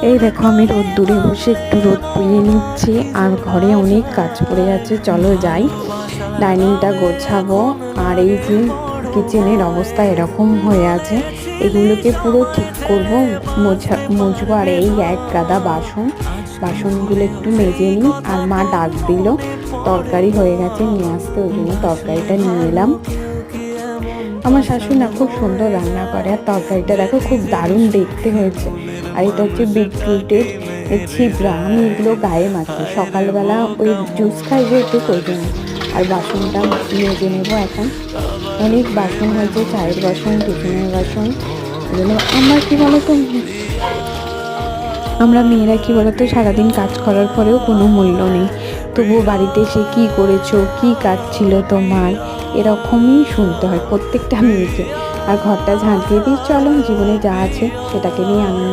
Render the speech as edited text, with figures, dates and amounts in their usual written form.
এই দেখো আমি রোদ্দুরে বসে একটু রোদ পুড়িয়ে নিচ্ছি, আর ঘরে অনেক কাজ পড়ে আছে। চলো যাই, ডাইনিংটা গোছাবো। আর এই যে কিচেনের অবস্থা এরকম হয়ে আছে, এগুলোকে পুরো ঠিক করবো, মুছবো। আর এই এক গাদা বাসনগুলো একটু মেজে নিই। আর মা ডাক দিল, তরকারি হয়ে গেছে নিয়ে আসতে, ওই জন্য তরকারিটা নিয়ে এলাম। আমার শাশুড়ি না খুব সুন্দর রান্না করে, আর তরকারিটা দেখো খুব দারুণ দেখতে হয়েছে। আর এটা হচ্ছে বিটরুটের ছিবড়া, আমি এগুলো গায়ে মাখি সকালবেলা, ওই জুস খাই যেহেতু ওই জন্য। আর বাসনটা মেজে নেবো এখন। অনেক বাসন হয়েছে, চায়ের বাসন, টিফিনের বাসন। এগুলো আমার কী বলতো, আমরা মেয়েরা কী বলতো, সারাদিন কাজ করার পরেও কোনো মূল্য নেই, তবুও বাড়িতে এসে কী করেছো, কী কাজ ছিল তোমার, এরকমই শুনতে হয় প্রত্যেকটা মেয়েকে। আর ঘরটা ঝাঁট দিয়ে দিই, চলো জীবনে যা আছে সেটাকে নিয়ে আনন্দ